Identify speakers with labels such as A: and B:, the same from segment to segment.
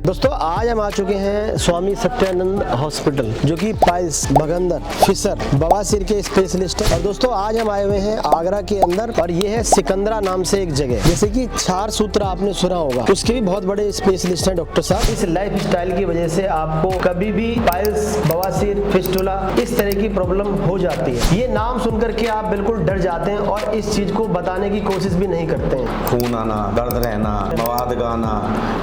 A: दोस्तों आज हम आ चुके हैं स्वामी सत्यानंद हॉस्पिटल, जो कि पाइल्स, भगंदर, फिशर, बवासीर के स्पेशलिस्ट है। और दोस्तों आज हम आए हुए हैं आगरा के अंदर, और ये है सिकंदरा नाम से एक जगह। जैसे कि चार सूत्र आपने सुना होगा, उसके भी बहुत बड़े स्पेशलिस्ट हैं डॉक्टर साहब। इस लाइफ स्टाइल की वजह से आपको कभी भी पाइल्स, बवासीर, फिस्टुला इस तरह की प्रॉब्लम हो जाती है। ये नाम सुनकर के आप बिल्कुल डर जाते हैं और इस चीज को बताने की कोशिश भी नहीं करते हैं।
B: खून आना, दर्द रहना, मवाद का आना,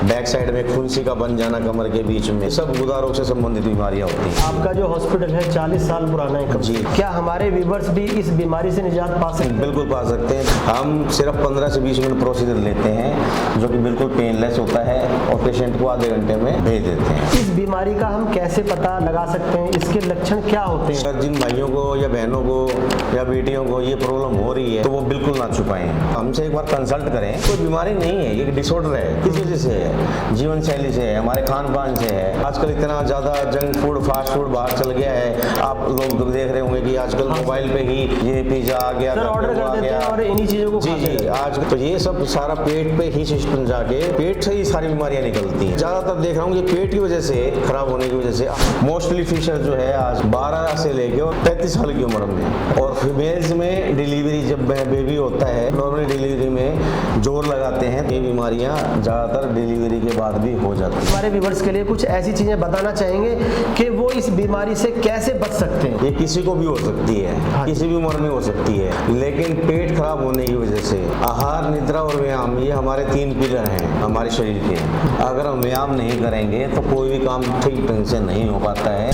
B: बैक साइड में खूंसी का बन जाना कमर के बीच में, सब गुदा रोग से संबंधित बीमारियां होती हैं।
A: आपका जो हॉस्पिटल है 40 साल पुराना है
B: जी।
A: क्या हमारे व्यूअर्स भी इस बीमारी से निजात पा सकते हैं?
B: बिल्कुल पा सकते हैं। हम सिर्फ 15 से 20 मिनट प्रोसीजर लेते हैं, जो कि बिल्कुल पेनलेस होता है, और पेशेंट को आधे घंटे में भेज देते हैं।
A: इस बीमारी का हम कैसे पता लगा सकते हैं? इसके लक्षण क्या होते हैं?
B: सर, जिन भाइयों को या बहनों को या बेटियों को ये प्रॉब्लम हो रही है तो वो बिल्कुल ना छुपाएं, हमसे एक बार कंसल्ट करें। कोई बीमारी नहीं है, ये डिसऑर्डर है। किस वजह से है? जीवन शैली से है, हमारे खान पान से है। आजकल इतना ज्यादा जंक फूड, फास्ट फूड बाहर चल गया है। आप लोग देख रहे होंगे कि आजकल मोबाइल पे ही ये पिज्जा आ गया,
A: ऑर्डर कर देते हैं और इन्हीं चीजों को खाते हैं।
B: आज तो ये सब सारा पेट पे ही सिस्टम जाके पेट से ही सारी बीमारियां निकलती हैं। ज्यादातर देख रहा हूँ ये पेट की वजह से, खराब होने की वजह से। मोस्टली फिशर जो है आज 12 से लेके 35 साल की उम्र में, और फीमेल्स में डिलीवरी जब बेबी होता है, नॉर्मल डिलीवरी में जोर लगाते हैं, ये बीमारियां ज्यादातर डिलीवरी के बाद भी हो जाती है।
A: हमारे व्यूअर्स के लिए कुछ ऐसी चीजें बताना चाहेंगे कि वो इस बीमारी से कैसे बच सकते हैं?
B: ये किसी को भी हो सकती है, किसी भी उम्र में हो सकती है, लेकिन पेट खराब होने की वजह से आहार, निद्रा और व्यायाम, ये हमारे 3 पिलर हैं हमारे शरीर के। अगर हम व्यायाम नहीं करेंगे तो कोई भी काम ठीक ढंग से नहीं हो पाता है।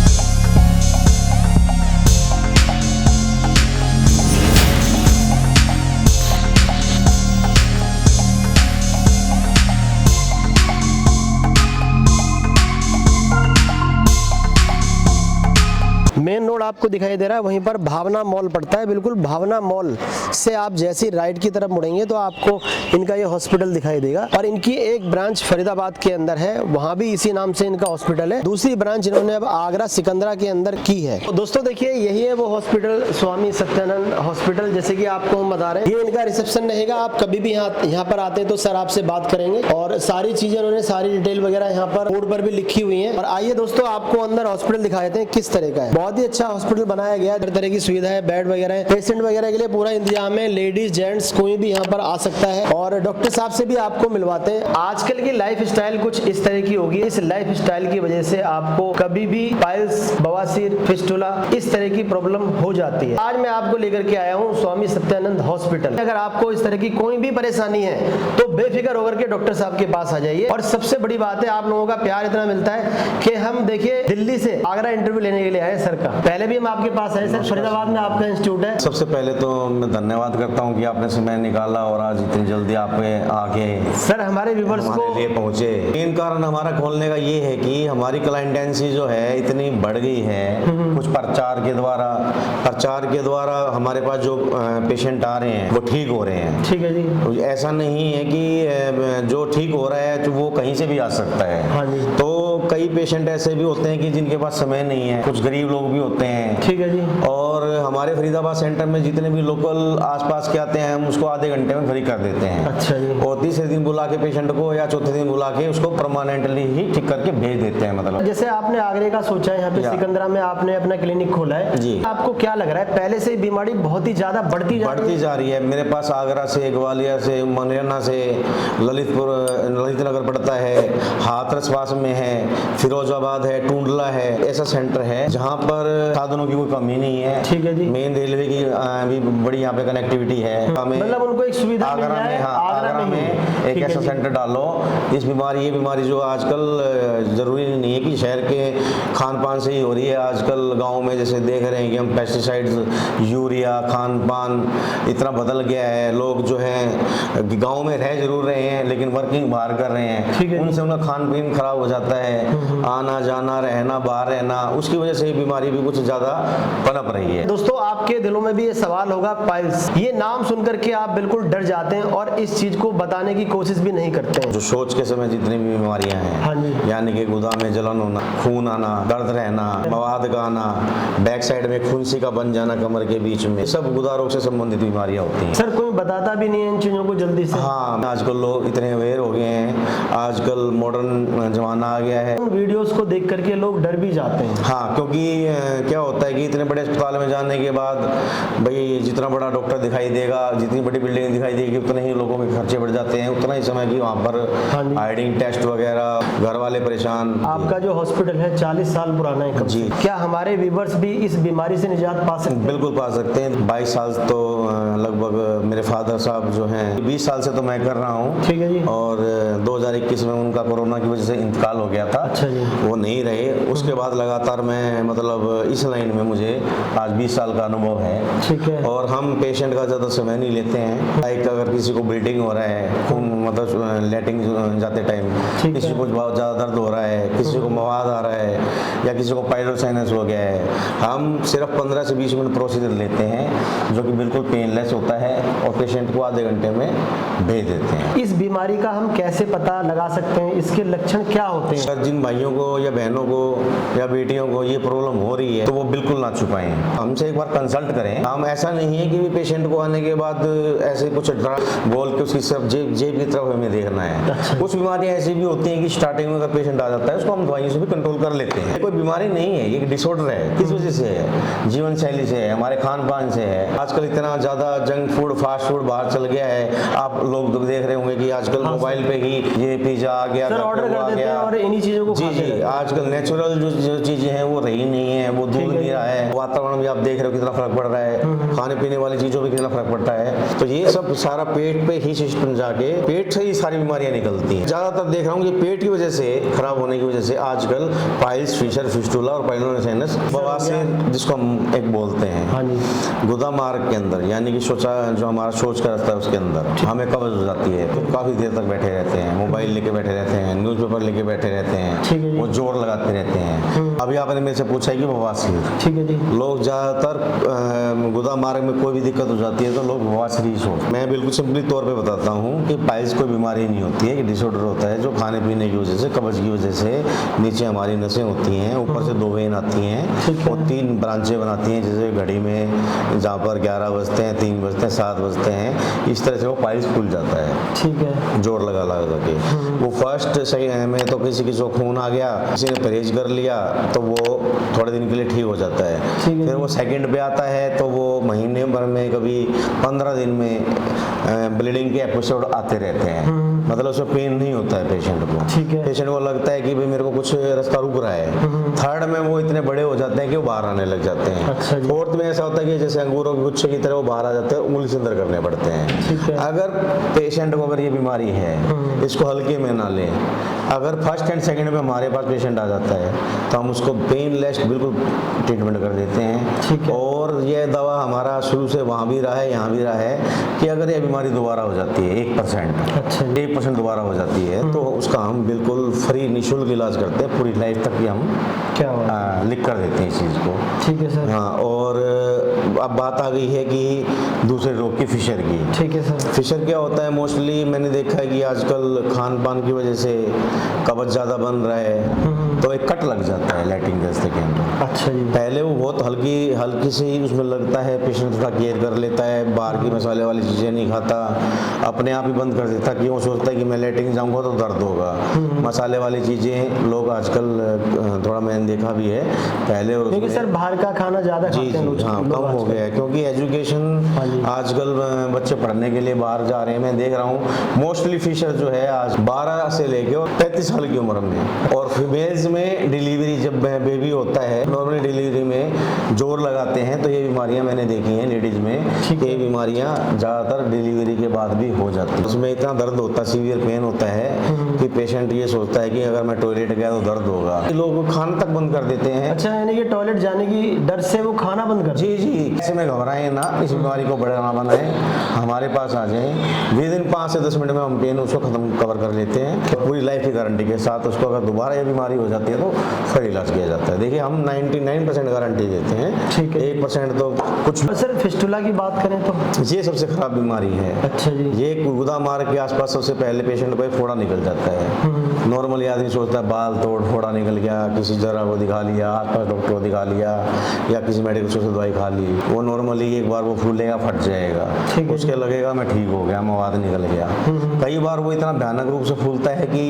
A: मेन रोड आपको दिखाई दे रहा है, वहीं पर भावना मॉल पड़ता है। बिल्कुल भावना मॉल से आप जैसे राइट की तरफ मुड़ेंगे तो आपको इनका ये हॉस्पिटल दिखाई देगा। और इनकी एक ब्रांच फरीदाबाद के अंदर है, वहां भी इसी नाम से इनका हॉस्पिटल है। दूसरी ब्रांच इन्होंने अब आगरा सिकंदरा के अंदर की है। तो दोस्तों देखिए, यही है वो हॉस्पिटल, स्वामी सत्यानंद हॉस्पिटल। जैसे कि आपको हम बता रहे हैं, ये इनका रिसेप्शन रहेगा। आप कभी भी यहाँ पर आते हैं तो सर आपसे बात करेंगे, और सारी चीजें उन्होंने, सारी डिटेल वगैरह यहाँ पर बोर्ड पर भी लिखी हुई है। और आइए दोस्तों, आपको अंदर हॉस्पिटल दिखा देते हैं किस तरह का है। बहुत ही अच्छा हॉस्पिटल बनाया गया है, हर तरह की सुविधा है, बेड वगैरह है, पेशेंट वगैरह के लिए पूरा इंतजाम है। लेडीज जेंट्स कोई भी यहाँ पर आ सकता है, और डॉक्टर साहब से भी आपको मिलवाते हैं। आजकल की लाइफ स्टाइल कुछ इस तरह की होगी। इस लाइफ स्टाइल की वजह से आपको कभी भी पाइल्स, बवासीर, फिस्टुला इस तरह की प्रॉब्लम हो जाती है। आज मैं आपको लेकर के आया हूँ स्वामी सत्यानंद हॉस्पिटल। अगर आपको इस तरह की कोई भी परेशानी है तो बेफिक्र होकर के डॉक्टर साहब के पास आ जाइए। और सबसे बड़ी बात है, आप लोगों का प्यार इतना मिलता है कि हम देखिए दिल्ली से आगरा इंटरव्यू लेने के लिए आए सर का। पहले भी हम आपके पास आए सर, फरीदाबाद में आपका इंस्टीट्यूट है।
B: सबसे पहले तो मैं धन्यवाद करता हूँ कि आपने समय निकाला और आज इतनी जल्दी आप आके
A: सर हमारे व्यूअर्स को
B: लिए पहुंचे। मेन कारण हमारा खोलने का ये है कि हमारी क्लाइंटेंसी जो है इतनी बढ़ गई है। कुछ प्रचार के द्वारा हमारे पास जो पेशेंट आ रहे हैं वो ठीक हो रहे हैं।
A: ठीक है जी।
B: ऐसा नहीं है कि जो ठीक हो रहा है तो वो कहीं से भी आ सकता है।
A: हाँ जी।
B: तो कई पेशेंट ऐसे भी होते हैं कि जिनके पास समय नहीं है, कुछ गरीब लोग भी होते हैं।
A: ठीक है जी।
B: और हमारे फरीदाबाद सेंटर में जितने भी लोकल आसपास के आते हैं, हम उसको आधे घंटे में फ्री कर देते हैं।
A: अच्छा जी।
B: और तीसरे दिन बुला के पेशेंट को या चौथे दिन बुला के उसको परमानेंटली ही ठीक करके भेज देते हैं। मतलब
A: जैसे आपने आगरे का सोचा है, यहाँ पे सिकंदरा में आपने अपना क्लिनिक खोला है
B: जी।
A: आपको क्या लग रहा है, पहले से बीमारी बहुत ही ज्यादा बढ़ती
B: जा रही है? मेरे पास आगरा से, ग्वालियर से, मुरैना से, ललित नगर पड़ता है, हाथरस पास में है, फिरोजाबाद है, टूंडला है, ऐसा सेंटर है जहाँ पर साधनों की कोई कमी नहीं है।
A: ठीक है जी।
B: मेन रेलवे की भी बड़ी यहाँ पे कनेक्टिविटी है।
A: मतलब उनको एक सुविधा
B: आगरा में, हाँ, आगरा में एक ऐसा सेंटर डालो। ये बीमारी जो आजकल जरूरी नहीं है कि शहर के खान पान से ही हो रही है। आजकल गाँव में जैसे देख रहे हैं कि हम पेस्टिसाइड्स, यूरिया, खान पान इतना बदल गया है। लोग जो है गाँव में रह जरूर रहे हैं लेकिन वर्किंग बाहर कर रहे हैं, उनसे उनका खान पीन खराब हो जाता है। आना जाना, रहना, बाहर रहना, उसकी वजह से ये बीमारी भी भी कुछ ज्यादा पनप रही है।
A: दोस्तों आपके दिलों में भी ये सवाल होगा, पाइल्स, ये नाम सुनकर के आप बिल्कुल डर जाते हैं और इस चीज को बताने की कोशिश भी नहीं करते हैं।
B: जो सोच के समय जितनी भी बीमारियां हैं,
A: हाँ जी,
B: यानी कि गुदा में जलन होना, खून आना, दर्द रहना, मवाद का आना, बैक साइड में फुंसी का बन जाना कमर के बीच में, सब गुदा रोग से संबंधित बीमारियां होती हैं।
A: सर कोई बताता भी नहीं है इन चीजों को जल्दी से।
B: हाँ, आजकल लोग इतने अवेयर हो गए हैं, आजकल मॉडर्न जमाना आ गया है।
A: उन वीडियोस को देख करके लोग डर भी जाते हैं।
B: हाँ, क्योंकि क्या होता है कि इतने बड़े अस्पताल में जाने के बाद भाई जितना बड़ा डॉक्टर दिखाई देगा, जितनी बड़ी बिल्डिंग दिखाई देगी, उतने ही लोगों के खर्चे बढ़ जाते हैं, उतना ही समय की वहाँ पर हाइडिंग टेस्ट वगैरह, घर वाले परेशान।
A: आपका जो हॉस्पिटल है 40 साल पुराना है
B: जी।
A: क्या हमारे व्यूवर्स भी इस बीमारी से निजात पा सकते हैं?
B: बिल्कुल पा सकते हैं। 22 साल तो लगभग मेरे फादर साहब जो हैं, 20 साल से तो मैं कर रहा हूँ।
A: ठीक है जी।
B: और 2021 में उनका कोरोना की वजह से इंतकाल हो गया था।
A: अच्छा जी।
B: वो नहीं रहे। उसके बाद लगातार मैं मतलब इस लाइन में मुझे आज 20 साल का अनुभव है।
A: ठीक है।
B: और हम पेशेंट का ज़्यादा समय नहीं लेते हैं। लाइक अगर किसी को ब्लीडिंग हो रहा है, खून मतलब लैटिंग जाते टाइम, किसी को बहुत ज़्यादा दर्द हो रहा है, किसी को मवाद आ रहा है, या किसी को पाइलोसाइनस हो गया है, हम सिर्फ 15 से 20 मिनट प्रोसीजर लेते हैं, जो कि बिल्कुल पेनलेस होता है, और पेशेंट को आधे घंटे में भेज देते हैं।
A: इस बीमारी का हम कैसे पता लगा सकते हैं? इसके लक्षण क्या होते हैं?
B: सर, जिन भाइयों को या बहनों को या बेटियों को ये प्रॉब्लम हो रही है, तो वो बिल्कुल ना छुपाएं, हमसे एक बार कंसल्ट करें। हम ऐसा नहीं है कि पेशेंट को आने के बाद ऐसे कुछ बोल के उसकी सिर्फ जेब की तरफ हमें देखना है।
A: अच्छा।
B: कुछ बीमारियां ऐसी भी होती हैं कि स्टार्टिंग में अगर पेशेंट आ जाता है, उसको हम दवाइयों से भी कंट्रोल कर लेते हैं। कोई बीमारी नहीं है, ये डिसऑर्डर है। किस वजह से है? जीवन शैली से है, हमारे खान पान से है। आजकल इतना ज्यादा जंक फूड, फास्ट फूड बाहर चल गया है। आप लोग देख रहे होंगे कि आजकल मोबाइल पे ही ये पिज्जा आ गया,
A: ऑर्डर कर देते हैं और इन्हीं चीजों को खाते हैं।
B: आजकल नेचुरल जो चीजें हैं वो रही नहीं है, वो दूध नहीं रहा है। वातावरण भी आप देख रहे हो कितना फर्क पड़ रहा है, खाने पीने वाली चीजों में कितना फर्क पड़ता है। तो ये सब सारा पेट पे ही सिस्टम जाके पेट से ही सारी बीमारियां निकलती हैं। ज्यादातर देख रहा हूँ कि पेट की वजह से, खराब होने की वजह से आजकल पाइल्स, फिशर, फिस्टुला और पाइलोसाइनस, बवासीर जिसको हम एक बोलते हैं,
A: हाँ जी,
B: गुदा मार्ग के अंदर, यानी कि जो हमारा सोच का रास्ता है उसके अंदर हमें कब्ज हो जाती है। तो काफी देर तक बैठे रहते हैं, मोबाइल लेके बैठे रहते हैं, न्यूज़पेपर लेके बैठे रहते हैं, वो जोर लगाते रहते हैं। अभी आपने मेरे से पूछा है कि बवासीर, ठीक है जी, लोग ज्यादातर गुदा मार्ग में कोई भी दिक्कत हो जाती है तो लोग बवासीर ही सोचते हैं। मैं बिल्कुल सिंपली तौर पे बताता हूँ कि पाइल्स कोई बीमारी नहीं होती है, कि डिसऑर्डर होता है जो खाने पीने की वजह से, कब्ज की वजह से नीचे हमारी नसें होती हैं, ऊपर से 2 वेन आती हैं, वो 3 ब्रांचें बनाती हैं। जैसे घड़ी में जहाँ पर 11 बजते हैं, 3 बजते हैं, 7 बजते हैं, इस तरह से वो पाइल्स खुल जाता है। ठीक है, जोर लगा के वो फर्स्ट सही में तो किसी को खून आ गया, किसी ने परहेज कर लिया तो वो थोड़े दिन के लिए ठीक हो जाता है। फिर वो सेकंड पे आता है तो वो महीने भर में, कभी 15 दिन में ब्लीडिंग के एपिसोड आते रहते हैं। मतलब उसमें पेन नहीं होता है पेशेंट को। ठीक है, पेशेंट को लगता है कि भाई मेरे को कुछ रास्ता रुक रहा है। थर्ड में वो इतने बड़े हो जाते हैं कि वो बाहर आने लग जाते हैं। अच्छा, फोर्थ में ऐसा होता है कि जैसे अंगूरों के गुच्छे की तरह वो बाहर आ जाते हैं, उंगली से अंदर करने पड़ते हैं। अगर पेशेंट को अगर ये बीमारी है, इसको हल्के में ना लें। अगर फर्स्ट एंड सेकंड में हमारे पास पेशेंट आ जाता है तो हम उसको पेनलेस बिल्कुल ट्रीटमेंट कर देते हैं। ठीक है, और ये दवा हमारा शुरू से वहाँ भी रहा है, यहाँ भी रहा है कि अगर ये बीमारी दोबारा हो जाती है 1%, अच्छा 1% दोबारा हो जाती है तो उसका हम बिल्कुल फ्री निःशुल्क इलाज करते हैं। पूरी लाइफ तक की हम लिख कर देते हैं इस चीज़ को। ठीक है सर। हाँ, और अब बात आ गई है कि दूसरे रोग की, फिशर की। ठीक है सर। फिशर क्या होता है? मोस्टली मैंने देखा है कि आजकल खान पान की वजह से कब्ज ज़्यादा बन रहा है तो एक कट लग जाता है लैट्रिन के रास्ते के अंदर। अच्छा जी। पहले वो बहुत हल्की सी उसमें लगता है, पेशेंट थोड़ा केयर कर लेता है, बाहर की मसाले वाली चीज़ें नहीं खाता, अपने आप ही बंद कर देता कि वो सोचता है कि मैं लैट्रिन जाऊँगा तो दर्द होगा। मसाले वाली चीज़ें लोग आजकल थोड़ा मैंने देखा भी है पहले, और क्योंकि सर बाहर का खाना ज़्यादा खाते हैं लोग, हाँ कम हो गया है क्योंकि एजुकेशन आजकल बच्चे पढ़ने के लिए बाहर जा रहे हैं। मैं देख रहा हूँ मोस्टली फिशर जो है आज 12 से लेके और 35 साल की उम्र में, और फीमेल्स में डिलीवरी जब बेबी होता है, नॉर्मली डिलीवरी में जोर लगाते हैं तो ये बीमारियां मैंने देखी हैं लेडीज में, ये बीमारियां ज़्यादातर डिलीवरी के बाद भी हो जाती है। उसमें इतना दर्द होता है, सीवियर पेन होता है कि पेशेंट ये सोचता है कि अगर मैं टॉयलेट गया तो दर्द होगा, लोग खाना तक बंद कर देते हैं।
A: अच्छा, यानी कि टॉयलेट जाने की डर से वो खाना बंद कर।
B: जी जी, ऐसे में घबराएं ना, इस बीमारी को बड़ा ना बनाएं, हमारे पास आ जाएं, विद इन 5 से 10 मिनट में हम पेन उसको खत्म कवर कर लेते हैं। तो पूरी लाइफ की गारंटी के साथ उसको अगर दोबारा ये बीमारी हो जाती है तो फिर इलाज किया जाता है। देखिए हम 99% गारंटी देते हैं,
A: ठीक है।
B: 1% तो कुछ।
A: सर फिस्टुला की बात करें तो
B: ये सबसे खराब बीमारी है।
A: अच्छा जी।
B: ये गुदा मार्ग के आसपास सबसे पहले पेशेंट को एक फोड़ा निकल जाता है। नॉर्मली आदमी सोचता है बाल तोड़ फोड़ा निकल गया, किसी जरा को दिखा लिया, आसपास डॉक्टर को दिखा लिया या किसी मेडिकल स्टोर से दवाई खा ली, वो नॉर्मली एक बार वो फूलेगा फट जाएगा, उसके लगेगा मैं ठीक हो गया, मवाद निकल गया। कई बार वो इतना भयानक रूप से फूलता है कि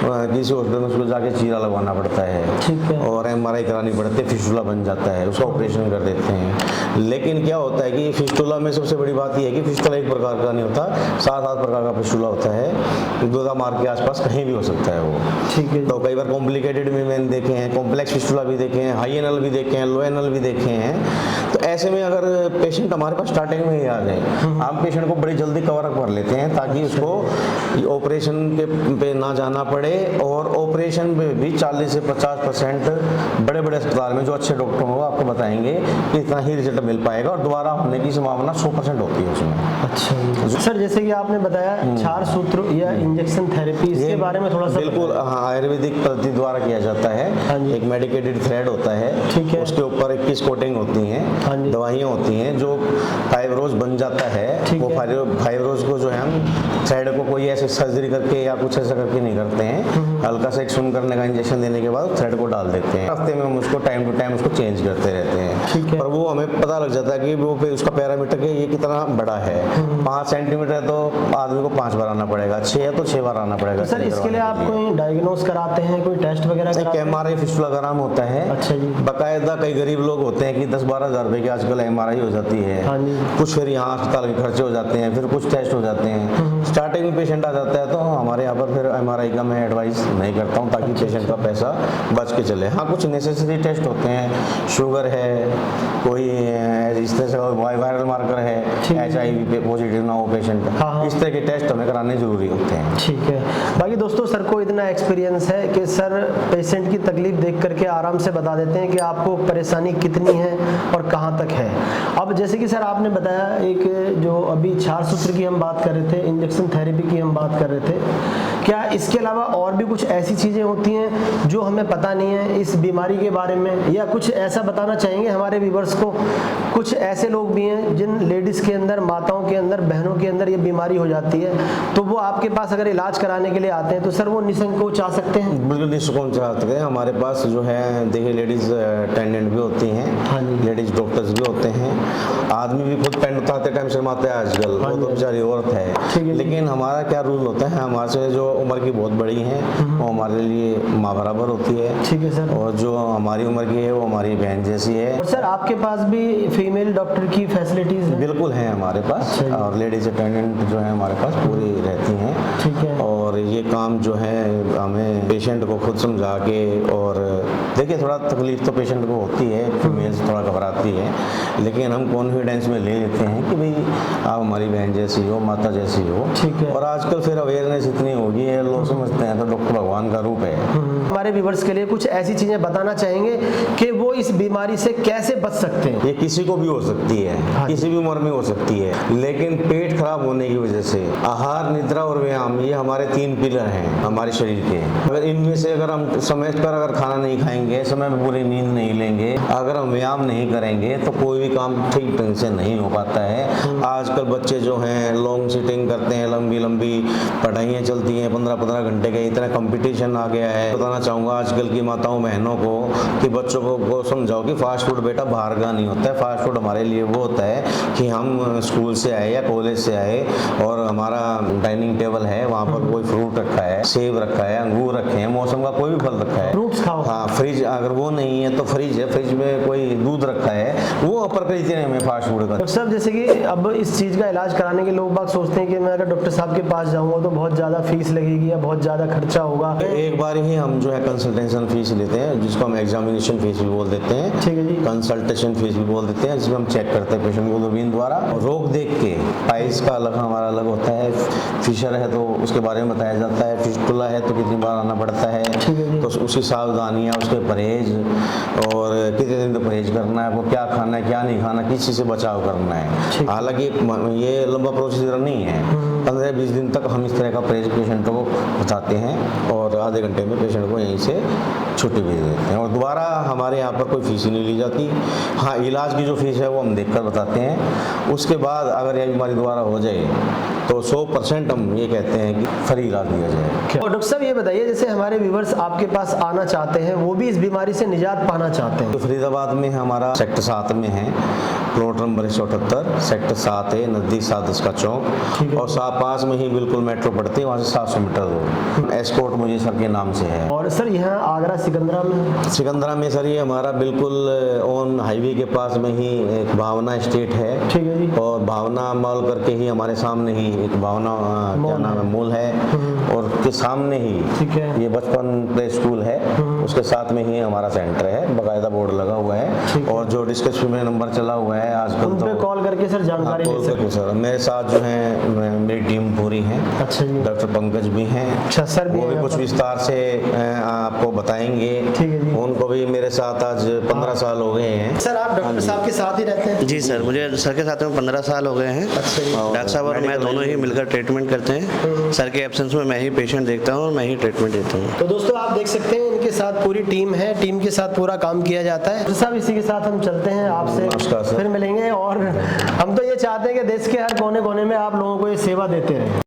B: किसी हॉस्पिटल में उसको जाके चीरा लगवाना पड़ता है और MRI करानी पड़ती है, फिस्टुला बन जाता है, उसका ऑपरेशन कर देते हैं। लेकिन क्या होता है कि फिस्टुला में सबसे बड़ी बात यह है कि फिस्टुला एक प्रकार का नहीं होता, 7-8 प्रकार का फिस्टुला होता है। गुदा मार्ग के आसपास कहीं भी हो सकता है वो, ठीक है। तो कई बार कॉम्प्लिकेटेड भी मैंने देखे हैं, कॉम्प्लेक्स फिस्टुला भी देखे हैं, हाई एनल भी देखे हैं, लो एनल भी देखे हैं। तो ऐसे में अगर पेशेंट हमारे पास स्टार्टिंग में ही आ जाए, हम पेशेंट को बड़ी जल्दी कवर अप कर लेते हैं ताकि उसको ऑपरेशन पे ना जाना पड़े। और ऑपरेशन में भी 40 से 50% बड़े बड़े अस्पताल में जो अच्छे डॉक्टर हो आपको बताएंगे कि इतना ही रिजल्ट मिल पाएगा और दोबारा होने की संभावना 100% होती है उसमें।
A: अच्छा सर, जैसे कि आपने बताया क्षार सूत्र या इंजेक्शन थेरेपी, इसके बारे में थोड़ा सा।
B: बिल्कुल, हाँ, आयुर्वेदिक पद्धति द्वारा किया जाता है। एक मेडिकेटेड थ्रेड होता है, ठीक है, उसके ऊपर 21 कोटिंग होती हैं, दवाइयाँ होती हैं, जो फाइब्रोज बन जाता है। वो फाइब्रोज को जो है हम थ्रेड को कोई ऐसे सर्जरी करके या कुछ ऐसा करके नहीं करते हैं, हल्का सा एक सुन करने का इंजेक्शन देने के बाद थ्रेड को डाल देते हैं। हफ्ते में हम उसको टाइम टू टाइम उसको चेंज करते रहते हैं, ठीक है। और वो हमें पता लग जाता है कि वो उसका पैरामीटर के ये कितना बड़ा है। 5 सेंटीमीटर है तो आदमी को 5 बार आना पड़ेगा, 6 है तो 6 बार आना पड़ेगा।
A: सर इसके लिए आप कोई डायग्नोस कराते हैं, कोई टेस्ट वगैरह कराते हैं?
B: MRI फिस्टुला का नाम होता है। अच्छा जी। बाकायदा कई गरीब लोग होते हैं कि 10-12 हज़ार रुपए की आजकल MRI हो जाती है। कुछ फिर यहाँ अस्पताल के खर्चे हो जाते हैं, फिर कुछ टेस्ट हो जाते हैं। स्टार्टिंग में पेशेंट आ जाता है तो हमारे यहाँ पर फिर MRI का मैं एडवाइस नहीं करता हूँ ताकि पेशेंट का पैसा बच के चले। हाँ, कुछ नेसेसरी टेस्ट होते हैं, शुगर है, कोई इस तरह से वायरल मार्कर है, HIV पॉजिटिव ना हो पेशेंट, इस तरह के टेस्ट हमें कराने जरूरी होते हैं।
A: ठीक है। बाकी दोस्तों, सर को इतना एक्सपीरियंस है कि सर पेशेंट की तकलीफ देख करके आराम से बता देते हैं कि आपको परेशानी कितनी है और कहाँ तक है। अब जैसे कि सर आपने बताया, एक जो अभी क्षार सूत्र की हम बात कर रहे थे, इंजेक्शन थेरेपी की हम बात कर रहे थे, क्या इसके अलावा और भी कुछ ऐसी चीज़ें होती हैं जो हमें पता नहीं है इस बीमारी के बारे में, या कुछ ऐसा बताना चाहेंगे हमारे व्यूअर्स को? कुछ ऐसे लोग भी हैं जिन लेडीज़ के अंदर, माताओं के अंदर, बहनों के अंदर ये बीमारी हो जाती है, तो वो आपके पास अगर इलाज कराने के लिए आते हैं तो सर वो निसंकोच आ सकते हैं?
B: बिल्कुल निसंकोच आ सकते हैं। हमारे पास जो है देखिए लेडीज़ अटेंडेंट भी होती हैं, लेडीज़ डॉक्टर्स भी होते हैं, आदमी भी खुद पेंट उतारते टाइम शर्माते हैं आजकल, वो तो बेचारी औरत है। लेकिन हमारा क्या रूल होता है, हमारे से जो उम्र की बहुत बड़ी हैं वो हमारे लिए माँ बराबर होती है, ठीक है सर, और जो हमारी उम्र की है वो हमारी बहन जैसी है।
A: और सर आपके पास भी फीमेल डॉक्टर की फैसिलिटीज हैं?
B: बिल्कुल है हमारे पास, और लेडीज अटेंडेंट जो है हमारे पास पूरी रहती हैं, ठीक है। और ये काम जो है हमें पेशेंट को खुद समझा के, और देखिए थोड़ा तकलीफ तो पेशेंट को होती है, फीमेल थोड़ा घबराती है, लेकिन हम कॉन्फिडेंस में ले लेते हैं कि भाई आप हमारी बहन जैसी हो, माता जैसी हो, ठीक है। और आजकल फिर अवेयरनेस इतनी हो गई है, लोग समझते हैं तो डॉक्टर भगवान का रूप है।
A: हमारे व्यूअर्स के लिए कुछ ऐसी चीजें बताना चाहेंगे कि वो इस बीमारी से कैसे बच सकते हैं?
B: ये किसी को भी हो सकती है, किसी भी उम्र में हो सकती है, लेकिन पेट खराब होने की वजह से आहार, निद्रा और व्यायाम, ये हमारे 3 पिलर हैं हमारे शरीर के। अगर इनमें से अगर हम समय पर अगर खाना नहीं खाएंगे, समय में पूरी नींद नहीं लेंगे, अगर हम व्यायाम नहीं करेंगे तो कोई भी काम ठीक ढंग से नहीं हो पाता है। आजकल बच्चे जो हैं लॉन्ग सिटिंग करते हैं, लंबी लंबी पढ़ाइयाँ चलती हैं, 15-15 घंटे के, इतना कंपटीशन आ गया है। बताना चाहूँगा आजकल की माताओं बहनों को कि बच्चों को समझाओ कि फास्ट फूड बेटा बाहर का नहीं होता है। फास्ट फूड हमारे लिए वो होता है कि हम स्कूल से आए या कॉलेज से आए और हमारा डाइनिंग टेबल है, वहाँ पर कोई फ्रूट रखा है, सेब रखा है, अंगूर रखे हैं, मौसम का कोई भी फल रखा है,
A: फ्रूट्स खाओ।
B: हाँ, फ्रिज अगर वो नहीं है तो फ्रिज है, फ्रिज में कोई दूध रखा है, वो अपर खरीदते हैं हमें फास्ट फूड का।
A: डॉक्टर साहब, जैसे कि अब इस चीज़ का इलाज कराने के लोग बाग सोचते हैं कि मैं अगर डॉक्टर साहब के पास जाऊँगा तो बहुत ज़्यादा फीस लगेगी या बहुत ज़्यादा खर्चा होगा।
B: एक बार ही हम जो है कंसल्टेशन फीस लेते हैं, जिसको हम एग्जामिनेशन फीस भी बोल देते हैं,
A: ठीक है जी,
B: कंसल्टेशन फीस भी बोल देते हैं, जिसमें हम चेक करते हैं पेशेंट को दूरबीन द्वारा, रोग देख के। पाइल्स का अलग हमारा अलग होता है, फिशर है तो उसके बारे में बताया जाता है, फिस्टुला है तो कितनी बार आना पड़ता है, तो उसकी सावधानियाँ, उसके परहेज और कितने दिन तक परहेज करना है, वो क्या खाना है क्या नहीं खाना, किस चीज़ से बचाव करना है। हालांकि ये लंबा प्रोसीजर नहीं है, 15-20 दिन तक हम इस तरह का परहेज पेशेंटों को बताते हैं और आधे घंटे में पेशेंट को यहीं से छुट्टी भेज देते हैं और दोबारा हमारे यहाँ पर कोई फीस ही नहीं ली जाती। हाँ, इलाज की जो फीस है वो हम देखकर बताते हैं। उसके बाद अगर यह बीमारी दोबारा हो जाए तो 100% हम ये कहते हैं कि फ्री इलाज दिया जाए।
A: और डॉक्टर साहब ये बताइए, जैसे हमारे व्यूवर्स आपके पास आना चाहते हैं, वो भी इस बीमारी से निजात पाना चाहते हैं,
B: तो फरीदाबाद में हमारा सेक्टर 7 में है, प्लॉट नंबर 178, सेक्टर 7 है, नजदीक सादस का चौक और पास में ही बिल्कुल मेट्रो पड़ती है, वहाँ से 700 मीटर दूर एस्कॉर्ट मुझे सर के नाम से है।
A: और सर यहाँ आगरा सिकंदरा में
B: सर ये हमारा बिल्कुल ऑन हाईवे के पास में ही एक भावना स्टेट है,
A: ठीक है जी,
B: और भावना मॉल करके ही हमारे सामने ही एक भावना क्या नाम है मॉल है, और के सामने ही
A: ठीक है
B: ये बचपन प्ले स्कूल है, उसके साथ में ही हमारा सेंटर है, बकायदा बोर्ड लगा हुआ है और जो डिस्कस में नंबर चला हुआ है आजकल,
A: उन पे कॉल करके सर जानकारी ले सकते हैं।
B: सर मेरे साथ जो है मेरी टीम पूरी है।
A: अच्छा जी,
B: डॉक्टर पंकज भी हैं,
A: अच्छा सर
B: वो भी कुछ विस्तार से आपको बताएंगे।
A: ठीक है जी,
B: उनको भी मेरे साथ आज 15 साल हो गए हैं।
A: सर आप डॉक्टर साहब के साथ ही रहते हैं?
C: जी सर, मुझे सर के साथ में 15 साल हो गए हैं।
A: अच्छा जी,
C: डॉक्टर साहब और मैं दोनों ही मिलकर ट्रीटमेंट करते हैं। सर के एब्सेंस में मैं ही पेशेंट देखता हूँ और मैं ही ट्रीटमेंट देता हूँ।
A: तो दोस्तों आप देख सकते हैं इनके साथ पूरी टीम है, टीम के साथ पूरा काम किया जाता है। डॉक्टर साहब इसी के साथ हम चलते हैं, आपसे
B: नमस्कार सर।
A: फिर मिलेंगे और हम तो ये चाहते हैं कि देश के हर कोने कोने में आप लोगों को ये सेवा देते रहें।